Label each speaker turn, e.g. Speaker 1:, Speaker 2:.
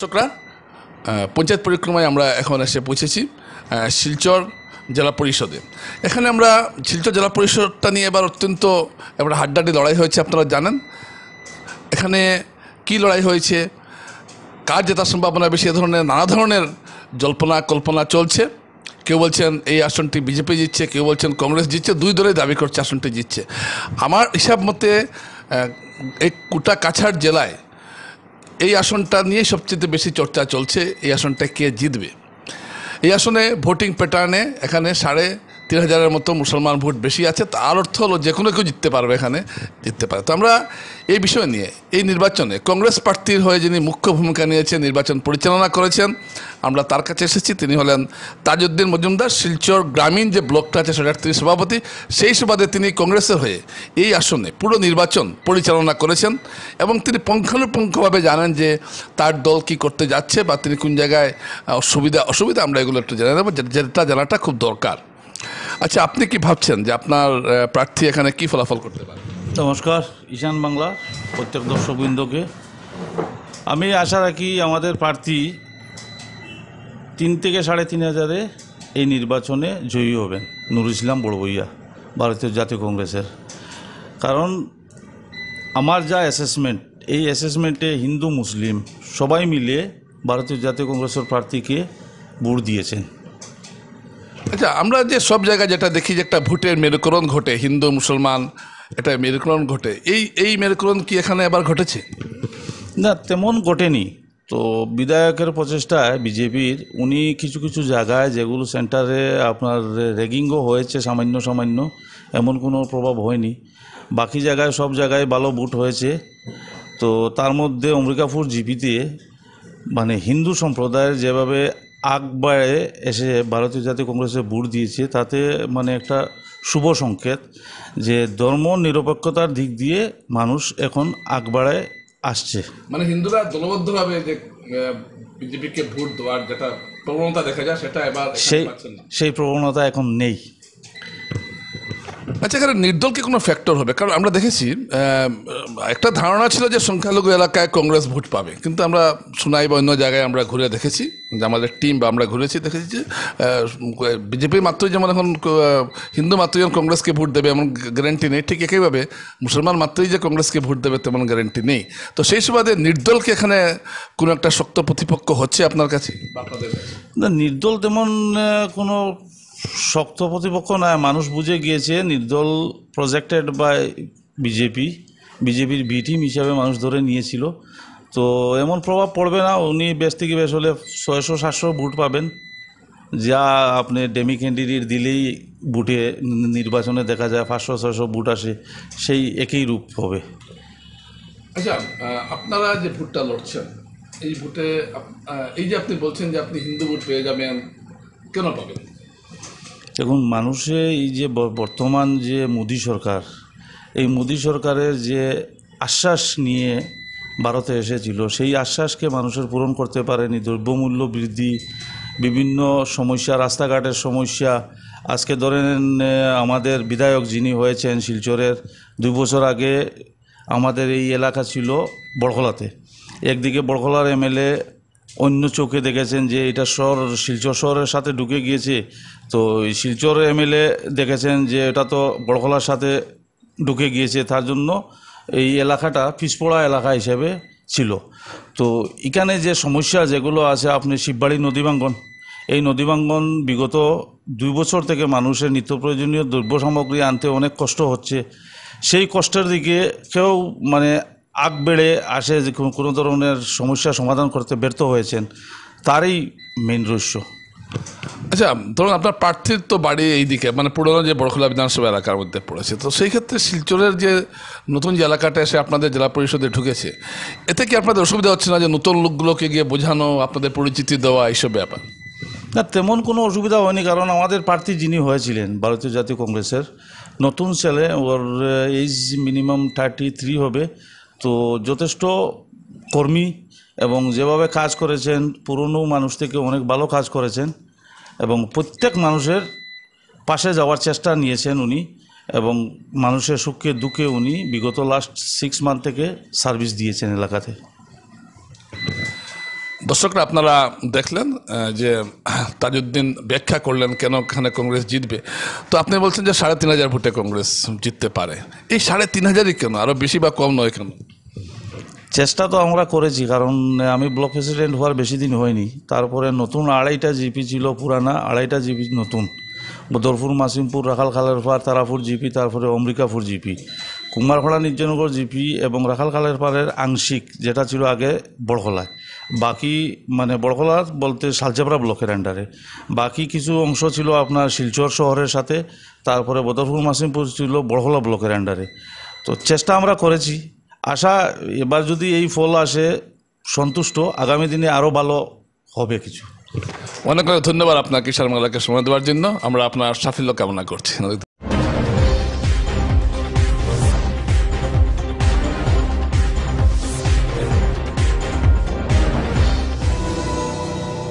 Speaker 1: দর্শকরা, পঞ্চায়েত পরিক্রমায় আমরা এখন এসে পৌঁছেছি শিলচর জেলা পরিষদে। এখানে আমরা শিলচর জেলা পরিষদটা নিয়ে এবার অত্যন্ত এবার হাড্ডাহাড্ডি লড়াই হয়েছে, আপনারা জানেন। এখানে কি লড়াই হয়েছে, কার জেতার সম্ভাবনা বেশি, এ ধরনের নানা ধরনের জল্পনা কল্পনা চলছে। কেউ বলছেন এই আসনটি বিজেপি জিতছে, কেউ বলছেন কংগ্রেস জিতছে, দুই দলে দাবি করছে আসনটি জিতছে। আমার হিসাব মতে এই কোটা কাছাড় জেলায় এই আসনটা নিয়ে সবচেয়ে বেশি চর্চা চলছে, এই আসনটা কে জিতবে। এই আসনে ভোটিং প্যাটার্নে এখানে 3,500-এর মতো মুসলমান ভোট বেশি আছে। তার অর্থ হলো যে কোনো কেউ জিততে পারবে, এখানে জিততে পারে। তো আমরা এই বিষয় নিয়ে এই নির্বাচনে কংগ্রেস প্রার্থীর হয়ে যিনি মুখ্য ভূমিকা নিয়েছেন, নির্বাচন পরিচালনা করেছেন, আমরা তার কাছে এসেছি। তিনি হলেন তাজউদ্দিন মজুমদার, শিলচর গ্রামীণ যে ব্লকটা আছে সেটার তিনি সভাপতি। সেই সুবাদে তিনি কংগ্রেসের হয়ে এই আসনে পুরো নির্বাচন পরিচালনা করেছেন এবং তিনি পুঙ্খানুপুঙ্খভাবে জানেন যে তার দল কি করতে যাচ্ছে বা তিনি কোন জায়গায় অসুবিধা আমরা এগুলো একটু জেনে নেব, যেটা জানাটা খুব দরকার। আচ্ছা, আপনি কি ভাবছেন যে আপনার প্রার্থী এখানে কি ফলাফল করতে পারে?
Speaker 2: নমস্কার ঈশান বাংলা প্রত্যেক দর্শকবৃন্দকে। আমি আশা রাখি আমাদের প্রার্থী 3 থেকে 3,500-এ এই নির্বাচনে জয়ী হবেন, নুরুল ইসলাম বড়বইয়া, ভারতীয় জাতীয় কংগ্রেসের। কারণ আমার যা অ্যাসেসমেন্ট, এই অ্যাসেসমেন্টে হিন্দু মুসলিম সবাই মিলে ভারতীয় জাতীয় কংগ্রেসের প্রার্থীকে ভোট দিয়েছেন।
Speaker 1: আচ্ছা, আমরা যে সব জায়গায় যেটা দেখি যে একটা ভোটের মেরুকরণ ঘটে, হিন্দু মুসলমান একটা মেরুকরণ ঘটে, এই মেরুকরণ কি এখানে এবার ঘটেছে?
Speaker 2: না, তেমন ঘটেনি। তো বিধায়কের প্রচেষ্টায় বিজেপির উনি কিছু কিছু জায়গায় যেগুলো সেন্টারে আপনার র্যাগিংও হয়েছে সামান্য সামান্য, এমন কোনো প্রভাব হয়নি। বাকি জায়গায় সব জায়গায় ভালো ভোট হয়েছে। তো তার মধ্যে অমৃকাপুর জিপিতে মানে হিন্দু সম্প্রদায়ের যেভাবে আগবাড়ে এসে ভারতীয় জাতীয় কংগ্রেসে ভোট দিয়েছে, তাতে মানে একটা শুভ সংকেত যে ধর্ম নিরপেক্ষতার দিক দিয়ে মানুষ এখন আগবাড়ায় আসছে।
Speaker 1: মানে হিন্দুরা দলবদ্ধভাবে যে বিজেপিকে ভোট দেওয়ার যেটা প্রবণতা দেখা যায়, সেটা এবার
Speaker 2: সেই প্রবণতা এখন নেই।
Speaker 1: আচ্ছা, এখানে নির্দল কি কোনো ফ্যাক্টর হবে? কারণ আমরা দেখেছি একটা ধারণা ছিল যে সংখ্যালঘু এলাকায় কংগ্রেস ভোট পাবে, কিন্তু আমরা সুনাই বা অন্য জায়গায় আমরা ঘুরে দেখেছি, যে আমাদের টিম বা আমরা ঘুরেছি, দেখেছি যে বিজেপি মাত্রই যেমন এখন হিন্দু মাত্রই যেমন কংগ্রেসকে ভোট দেবে এমন গ্যারেন্টি নেই, ঠিক একইভাবে মুসলমান মাত্রই যে কংগ্রেসকে ভোট দেবে তেমন গ্যারেন্টি নেই। তো সেই সুবাদে নির্দলকে এখানে কোনো একটা শক্ত প্রতিপক্ষ হচ্ছে আপনার কাছে?
Speaker 2: না, নির্দল তেমন কোনো শক্ত প্রতিপক্ষ নয়। মানুষ বুঝে গিয়েছে নির্দল প্রজেক্টেড বাই বিজেপির বি টিম হিসাবে মানুষ ধরে নিয়েছিল। তো এমন প্রভাব পড়বে না। উনি বেশ থেকে বেশ হলে 600-700 ভোট পাবেন, যা আপনি ডেমি ক্যান্ডিডেট দিলেই ভোটে নির্বাচনে দেখা যায় 500-600 ভোট আসে, সেই একই রূপ হবে।
Speaker 1: আচ্ছা, আপনারা যে ভোটটা লড়ছেন, এই ভোটে এই যে আপনি বলছেন যে আপনি হিন্দু ভোট পেয়ে যাবেন, কেন পাবেন?
Speaker 2: দেখুন, মানুষে এই যে বর্তমান যে মোদী সরকার, এই মোদী সরকারের যে আশ্বাস নিয়ে ভারতে এসেছিল, সেই আশ্বাসকে মানুষের পূরণ করতে পারেনি। দ্রব্যমূল্য বৃদ্ধি, বিভিন্ন সমস্যা, রাস্তাঘাটের সমস্যা। আজকে ধরেন আমাদের বিধায়ক যিনি হয়েছেন শিলচরের, 2 বছর আগে আমাদের এই এলাকা ছিল বড়খলাতে। একদিকে বড়খলার এমএলএ অন্য চোখে দেখেছেন যে এটা শিলচর শহরের সাথে ঢুকে গিয়েছে। তো শিলচর এমএলএ দেখেছেন যে এটা তো বড়খলার সাথে ঢুকে গিয়েছে, তার জন্য এই এলাকাটা পিছপড়া এলাকা হিসেবে ছিল। তো এখানে যে সমস্যা যেগুলো আছে, আপনি শিববাড়ি নদীভাঙ্গন, এই নদীভাঙ্গন বিগত 2 বছর থেকে মানুষের নিত্য প্রয়োজনীয় দ্রব্য সামগ্রী আনতে অনেক কষ্ট হচ্ছে। সেই কষ্টের দিকে কেউ মানে আগ বেড়ে আসে যে কোনো ধরনের সমস্যা সমাধান করতে ব্যর্থ হয়েছেন, তারই মেইন রহস্য।
Speaker 1: আচ্ছা, ধরুন আপনার প্রার্থীর তো বাড়ি এইদিকে, মানে পুরোনো যে বড়খলা বিধানসভা এলাকার মধ্যে পড়েছে, তো সেই ক্ষেত্রে শিলচরের যে নতুন যে এলাকাটা এসে আপনাদের জেলা পরিষদে ঢুকেছে, এতে কি আপনাদের অসুবিধা হচ্ছে না যে নতুন লোকগুলোকে গিয়ে বোঝানো, আপনাদের পরিচিতি দেওয়া, এইসব ব্যাপার?
Speaker 2: না, তেমন কোনো অসুবিধা হয়নি। কারণ আমাদের প্রার্থী যিনি হয়েছিলেন ভারতীয় জাতীয় কংগ্রেসের, নতুন ছেলে, ওর এজ মিনিমাম 33 হবে। তো যথেষ্ট কর্মী এবং যেভাবে কাজ করেছেন, পুরনো মানুষ থেকে অনেক ভালো কাজ করেছেন এবং প্রত্যেক মানুষের পাশে যাওয়ার চেষ্টা নিয়েছেন উনি, এবং মানুষের সুখে দুঃখে উনি বিগত লাস্ট 6 মান্থ থেকে সার্ভিস দিয়েছেন এলাকাতে।
Speaker 1: দর্শকরা আপনারা দেখলেন যে তাজউদ্দিন ব্যাখ্যা করলেন কেন এখানে কংগ্রেস জিতবে। তো আপনি বলছেন যে ৩,৫০০ ভোটে কংগ্রেস জিততে পারে। এই ৩,৫০০ই কেন, আরও বেশি বা কম নয় কেন?
Speaker 2: চেষ্টা তো আমরা করেছি, কারণ আমি ব্লক প্রেসিডেন্ট হওয়ার বেশি দিন হয়নি। তারপরে নতুন 2.5টা জিপি ছিল, পুরানা 2.5টা জিপি নতুন, বদরপুর, মাসিমপুর, রাখাল খালেরপাড়, তারাপুর জিপি, তারপরে অমৃকাপুর জিপি, কুমারপাড়া, নির্জনগর জিপি এবং রাখাল খালেরপাড়ের আংশিক যেটা ছিল আগে বড়খলায়, বাকি মানে বড়খলা বলতে শালচাপড়া ব্লকের আন্ডারে, বাকি কিছু অংশ ছিল আপনার শিলচর শহরের সাথে, তারপরে বদরপুর, মাসিমপুর ছিল বড়খলা ব্লকের আন্ডারে। তো চেষ্টা আমরা করেছি, আশা এবার যদি এই ফল আসে সন্তুষ্ট, আগামী দিনে আরও ভালো হবে কিছু।
Speaker 1: অনেক অনেক ধন্যবাদ আপনাকে কিশোর মেলাকে সময় দেওয়ার জন্য। আমরা আপনার সাফল্য কামনা করছি।